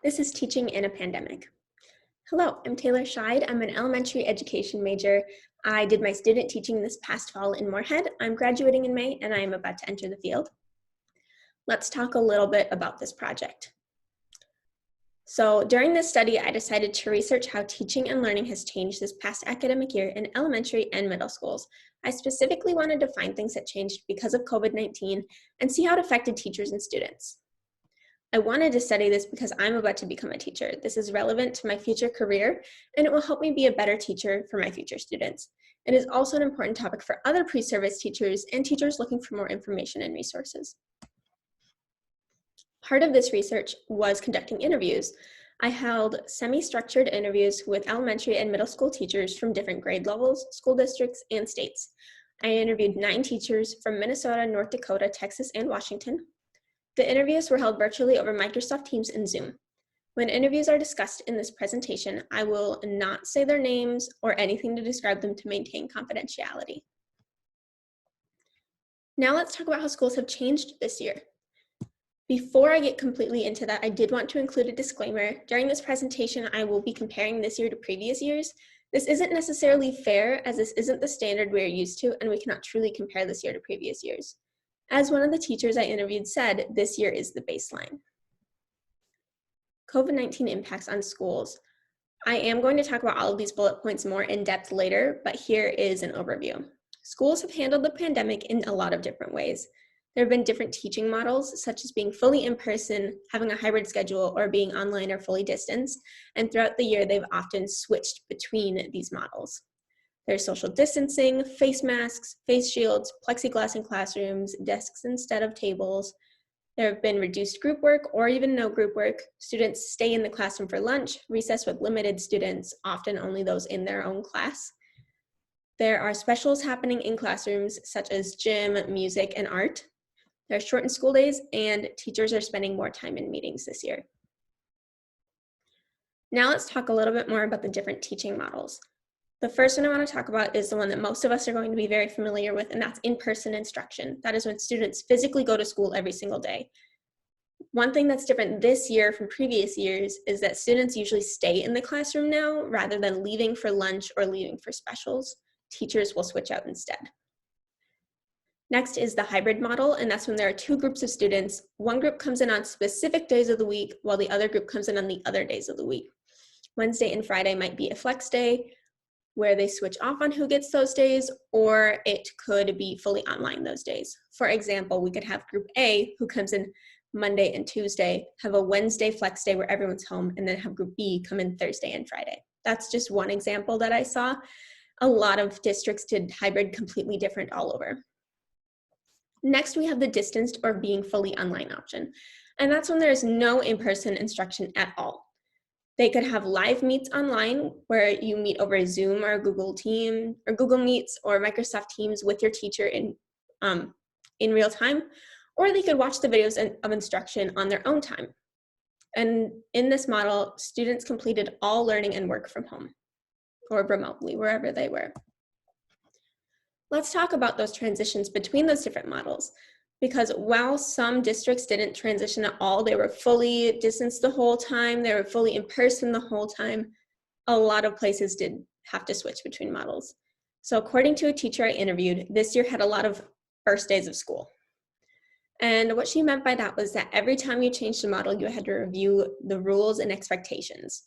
This is Teaching in a Pandemic. Hello, I'm Taylor Scheid. I'm an elementary education major. I did my student teaching this past fall in Moorhead. I'm graduating in May and I am about to enter the field. Let's talk a little bit about this project. So during this study, I decided to research how teaching and learning has changed this past academic year in elementary and middle schools. I specifically wanted to find things that changed because of COVID-19 and see how it affected teachers and students. I wanted to study this because I'm about to become a teacher. This is relevant to my future career, and it will help me be a better teacher for my future students. It is also an important topic for other pre-service teachers and teachers looking for more information and resources. Part of this research was conducting interviews. I held semi-structured interviews with elementary and middle school teachers from different grade levels, school districts, and states. I interviewed 9 teachers from Minnesota, North Dakota, Texas, and Washington. The interviews were held virtually over Microsoft Teams and Zoom. When interviews are discussed in this presentation, I will not say their names or anything to describe them to maintain confidentiality. Now let's talk about how schools have changed this year. Before I get completely into that, I did want to include a disclaimer. During this presentation, I will be comparing this year to previous years. This isn't necessarily fair, as this isn't the standard we are used to, and we cannot truly compare this year to previous years. As one of the teachers I interviewed said, this year is the baseline. COVID-19 impacts on schools. I am going to talk about all of these bullet points more in depth later, but here is an overview. Schools have handled the pandemic in a lot of different ways. There have been different teaching models, such as being fully in person, having a hybrid schedule, or being online or fully distanced, and throughout the year, they've often switched between these models. There's social distancing, face masks, face shields, plexiglass in classrooms, desks instead of tables. There have been reduced group work or even no group work. Students stay in the classroom for lunch, recess with limited students, often only those in their own class. There are specials happening in classrooms such as gym, music, and art. There are shortened school days, and teachers are spending more time in meetings this year. Now let's talk a little bit more about the different teaching models. The first one I want to talk about is the one that most of us are going to be very familiar with, and that's in-person instruction. That is when students physically go to school every single day. One thing that's different this year from previous years is that students usually stay in the classroom now rather than leaving for lunch or leaving for specials. Teachers will switch out instead. Next is the hybrid model, and that's when there are 2 groups of students. One group comes in on specific days of the week, while the other group comes in on the other days of the week. Wednesday and Friday might be a flex day, where they switch off on who gets those days, or it could be fully online those days. For example, we could have group A, who comes in Monday and Tuesday, have a Wednesday flex day where everyone's home, and then have group B come in Thursday and Friday. That's just one example that I saw. A lot of districts did hybrid completely different all over. Next, we have the distanced or being fully online option, and that's when there's no in-person instruction at all. They could have live meets online where you meet over Zoom or Google Team or Google Meets or Microsoft Teams with your teacher in real time, or they could watch the videos of instruction on their own time. And in this model, students completed all learning and work from home or remotely, wherever they were. Let's talk about those transitions between those different models. Because while some districts didn't transition at all, they were fully distanced the whole time, they were fully in person the whole time, a lot of places did have to switch between models. So according to a teacher I interviewed, this year had a lot of first days of school. And what she meant by that was that every time you changed the model, you had to review the rules and expectations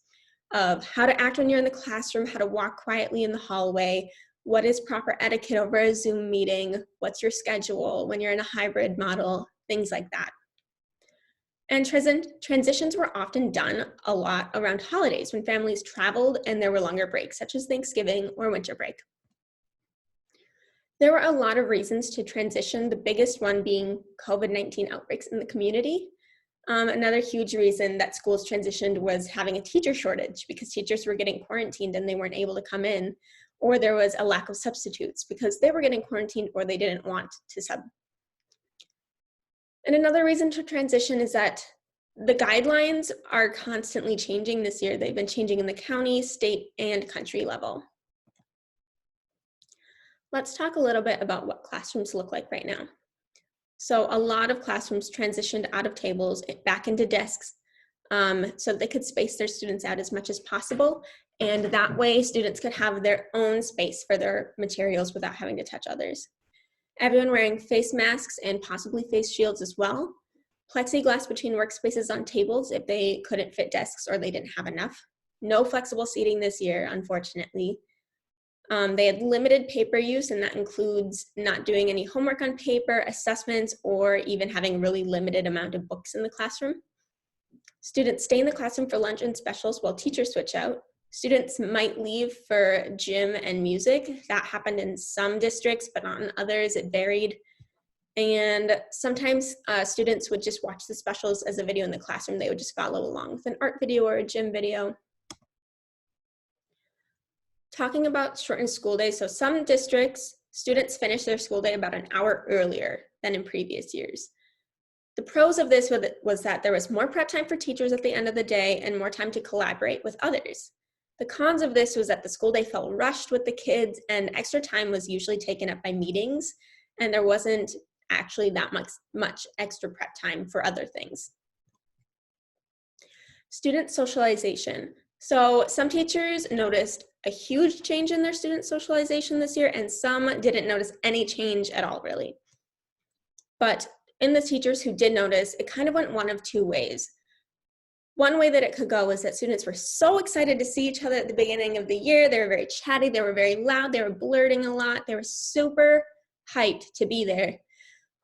of how to act when you're in the classroom, how to walk quietly in the hallway, what is proper etiquette over a Zoom meeting, what's your schedule when you're in a hybrid model, things like that. And transitions were often done a lot around holidays when families traveled and there were longer breaks, such as Thanksgiving or winter break. There were a lot of reasons to transition, the biggest one being COVID-19 outbreaks in the community. Another huge reason that schools transitioned was having a teacher shortage because teachers were getting quarantined and they weren't able to come in, or there was a lack of substitutes because they were getting quarantined or they didn't want to sub. And another reason to transition is that the guidelines are constantly changing this year. They've been changing in the county, state, and country level. Let's talk a little bit about what classrooms look like right now. So a lot of classrooms transitioned out of tables back into desks. so they could space their students out as much as possible. And that way students could have their own space for their materials without having to touch others. Everyone wearing face masks and possibly face shields as well. Plexiglass between workspaces on tables if they couldn't fit desks or they didn't have enough. No flexible seating this year, unfortunately. They had limited paper use, and that includes not doing any homework on paper, assessments, or even having a really limited amount of books in the classroom. Students stay in the classroom for lunch and specials while teachers switch out. Students might leave for gym and music. That happened in some districts, but not in others. It varied. And sometimes students would just watch the specials as a video in the classroom. They would just follow along with an art video or a gym video. Talking about shortened school days, so some districts, students finish their school day about an hour earlier than in previous years. The pros of this was that there was more prep time for teachers at the end of the day and more time to collaborate with others. The cons of this was that the school day felt rushed with the kids, and extra time was usually taken up by meetings, and there wasn't actually that much extra prep time for other things. Student socialization. So some teachers noticed a huge change in their student socialization this year, and some didn't notice any change at all, really. But in the teachers who did notice, it kind of went one of two ways. One way that it could go is that students were so excited to see each other at the beginning of the year. They were very chatty, they were very loud, they were blurting a lot, they were super hyped to be there.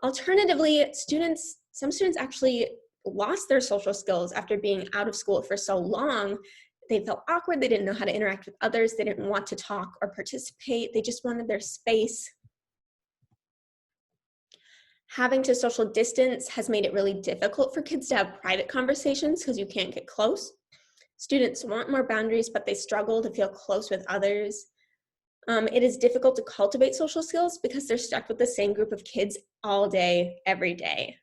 Alternatively, some students actually lost their social skills after being out of school for so long. They felt awkward, they didn't know how to interact with others, they didn't want to talk or participate, they just wanted their space. Having to social distance has made it really difficult for kids to have private conversations because you can't get close. Students want more boundaries, but they struggle to feel close with others. It is difficult to cultivate social skills because they're stuck with the same group of kids all day, every day.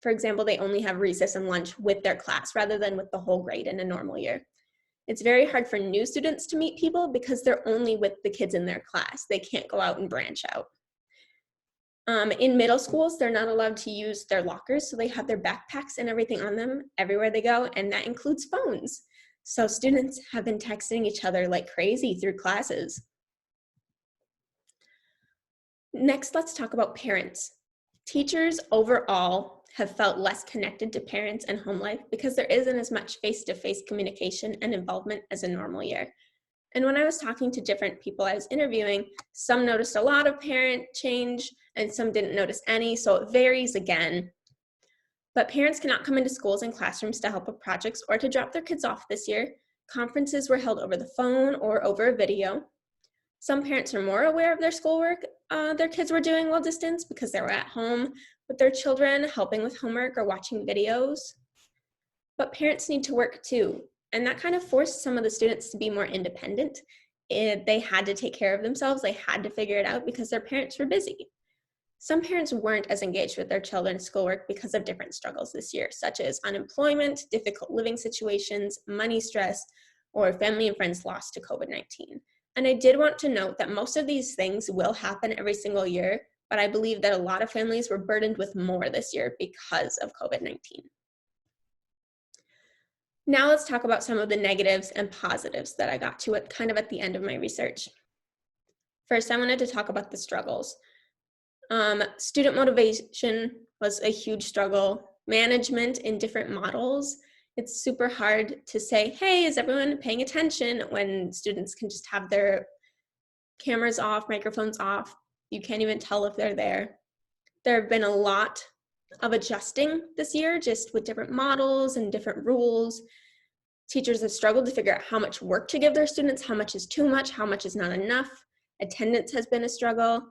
For example, they only have recess and lunch with their class rather than with the whole grade in a normal year. It's very hard for new students to meet people because they're only with the kids in their class. They can't go out and branch out. In middle schools, they're not allowed to use their lockers, so they have their backpacks and everything on them everywhere they go, and that includes phones. So students have been texting each other like crazy through classes. Next, let's talk about parents. Teachers overall have felt less connected to parents and home life because there isn't as much face-to-face communication and involvement as a normal year. And when I was talking to different people I was interviewing, some noticed a lot of parent change and some didn't notice any, so it varies again. But parents cannot come into schools and classrooms to help with projects or to drop their kids off this year. Conferences were held over the phone or over a video. Some parents are more aware of their schoolwork their kids were doing while distance because they were at home with their children, helping with homework or watching videos. But parents need to work too, and that kind of forced some of the students to be more independent. They had to take care of themselves, they had to figure it out because their parents were busy. Some parents weren't as engaged with their children's schoolwork because of different struggles this year, such as unemployment, difficult living situations, money stress, or family and friends lost to COVID-19. And I did want to note that most of these things will happen every single year, but I believe that a lot of families were burdened with more this year because of COVID-19. Now let's talk about some of the negatives and positives that I got to at the end of my research. First, I wanted to talk about the struggles. Student motivation was a huge struggle. Management in different models. It's super hard to say, hey, is everyone paying attention when students can just have their cameras off, microphones off. You can't even tell if they're there. There have been a lot of adjusting this year, just with different models and different rules. Teachers have struggled to figure out how much work to give their students, how much is too much, how much is not enough. Attendance has been a struggle.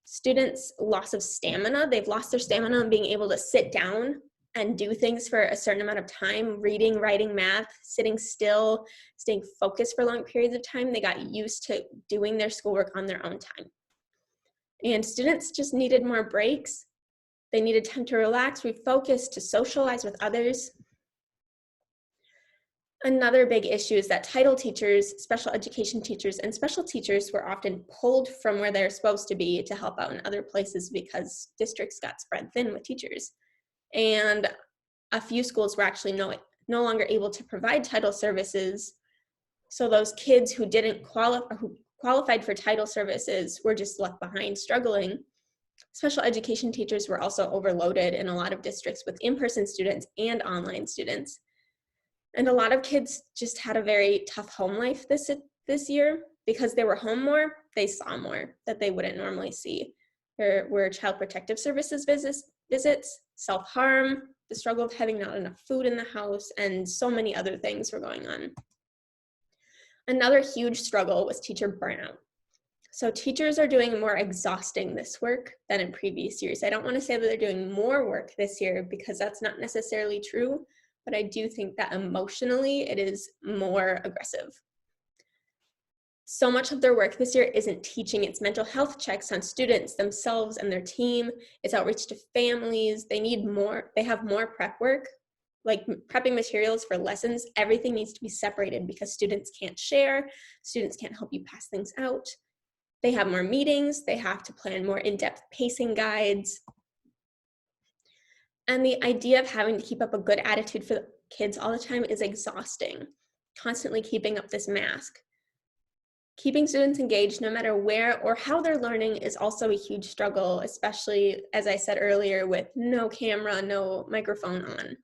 Students' loss of stamina. They've lost their stamina on being able to sit down and do things for a certain amount of time, reading, writing, math, sitting still, staying focused for long periods of time. They got used to doing their schoolwork on their own time. And students just needed more breaks. They needed time to relax, refocus, to socialize with others. Another big issue is that title teachers, special education teachers, and special teachers were often pulled from where they're supposed to be to help out in other places because districts got spread thin with teachers. And a few schools were actually no longer able to provide title services. So those kids who didn't who qualified for title services were just left behind struggling. Special education teachers were also overloaded in a lot of districts with in-person students and online students. And a lot of kids just had a very tough home life this year. Because they were home more, they saw more that they wouldn't normally see. There were child protective services visits, self-harm, the struggle of having not enough food in the house, and so many other things were going on. Another huge struggle was teacher burnout. So teachers are doing more exhausting this work than in previous years. I don't want to say that they're doing more work this year because that's not necessarily true, but I do think that emotionally it is more aggressive. So much of their work this year isn't teaching, it's mental health checks on students themselves and their team, it's outreach to families. They have more prep work, like prepping materials for lessons. Everything needs to be separated because students can't share, students can't help you pass things out. They have more meetings, they have to plan more in-depth pacing guides. And the idea of having to keep up a good attitude for the kids all the time is exhausting, constantly keeping up this mask. Keeping students engaged no matter where or how they're learning is also a huge struggle, especially, as I said earlier, with no camera, no microphone on.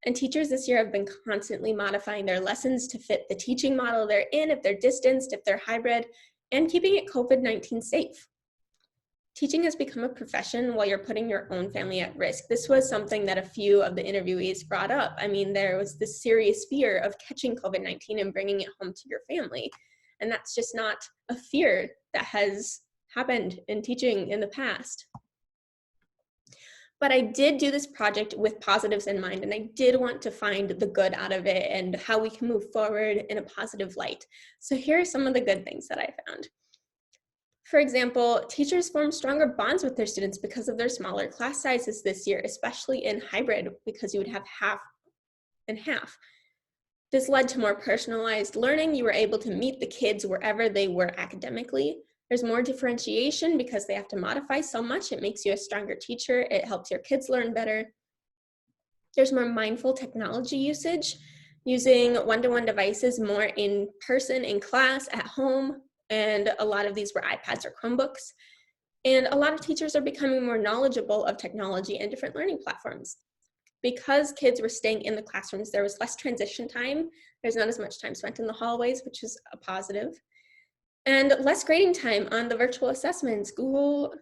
And teachers this year have been constantly modifying their lessons to fit the teaching model they're in, if they're distanced, if they're hybrid, and keeping it COVID-19 safe. Teaching has become a profession while you're putting your own family at risk. This was something that a few of the interviewees brought up. I mean, there was this serious fear of catching COVID-19 and bringing it home to your family. And that's just not a fear that has happened in teaching in the past. But I did do this project with positives in mind, and I did want to find the good out of it and how we can move forward in a positive light. So here are some of the good things that I found. For example, teachers formed stronger bonds with their students because of their smaller class sizes this year, especially in hybrid, because you would have half and half. This led to more personalized learning. You were able to meet the kids wherever they were academically. There's more differentiation because they have to modify so much. It makes you a stronger teacher. It helps your kids learn better. There's more mindful technology usage, using one-to-one devices more in person, in class, at home, and a lot of these were iPads or Chromebooks. And a lot of teachers are becoming more knowledgeable of technology and different learning platforms. Because kids were staying in the classrooms, there was less transition time. There's not as much time spent in the hallways, which is a positive. And less grading time on the virtual assessments. Google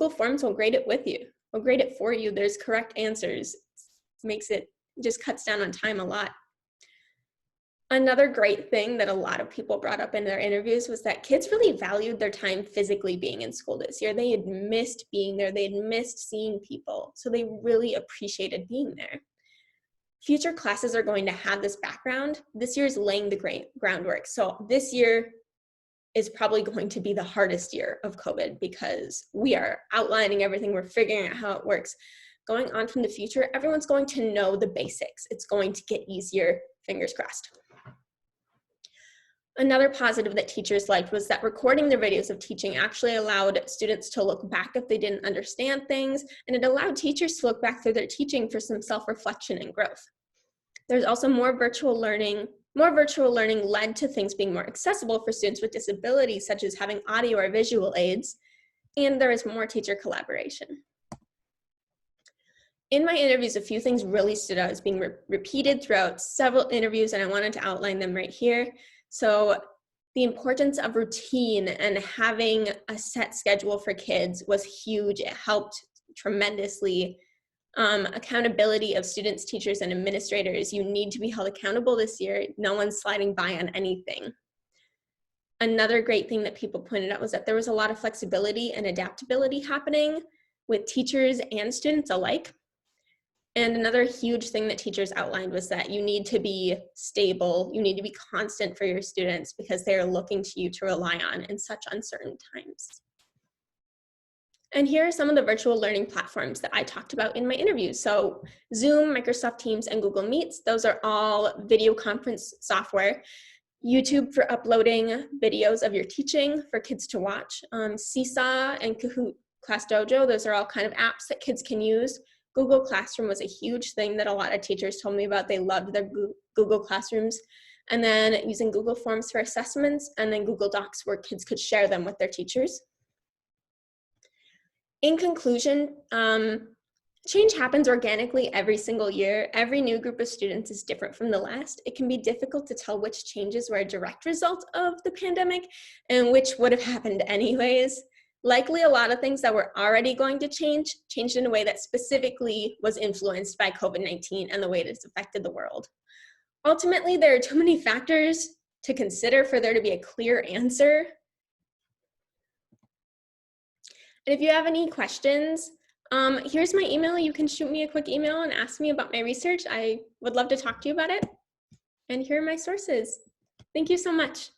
Forms will grade it with you. Will grade it for you. There's correct answers. Just cuts down on time a lot. Another great thing that a lot of people brought up in their interviews was that kids really valued their time physically being in school this year. They had missed being there. They had missed seeing people. So they really appreciated being there. Future classes are going to have this background. This year is laying the groundwork. So this year is probably going to be the hardest year of COVID because we are outlining everything. We're figuring out how it works. Going on from the future, everyone's going to know the basics. It's going to get easier, fingers crossed. Another positive that teachers liked was that recording their videos of teaching actually allowed students to look back if they didn't understand things, and it allowed teachers to look back through their teaching for some self-reflection and growth. There's also more virtual learning. More virtual learning led to things being more accessible for students with disabilities, such as having audio or visual aids, and there is more teacher collaboration. In my interviews, a few things really stood out as being repeated throughout several interviews, and I wanted to outline them right here. So the importance of routine and having a set schedule for kids was huge. It helped tremendously. Accountability of students, teachers, and administrators. You need to be held accountable this year. No one's sliding by on anything. Another great thing that people pointed out was that there was a lot of flexibility and adaptability happening with teachers and students alike. And another huge thing that teachers outlined was that you need to be stable, you need to be constant for your students because they are looking to you to rely on in such uncertain times. And here are some of the virtual learning platforms that I talked about in my interview. So Zoom, Microsoft Teams, and Google Meets, those are all video conference software. YouTube for uploading videos of your teaching for kids to watch. Seesaw and Kahoot Class Dojo, those are all kind of apps that kids can use. Google Classroom was a huge thing that a lot of teachers told me about. They loved their Google Classrooms. And then using Google Forms for assessments, and then Google Docs where kids could share them with their teachers. In conclusion, change happens organically every single year. Every new group of students is different from the last. It can be difficult to tell which changes were a direct result of the pandemic and which would have happened anyways. Likely a lot of things that were already going to change changed in a way that specifically was influenced by COVID-19 and the way it has affected the world. Ultimately, there are too many factors to consider for there to be a clear answer. And if you have any questions, here's my email. You can shoot me a quick email and ask me about my research. I would love to talk to you about it. And here are my sources. Thank you so much.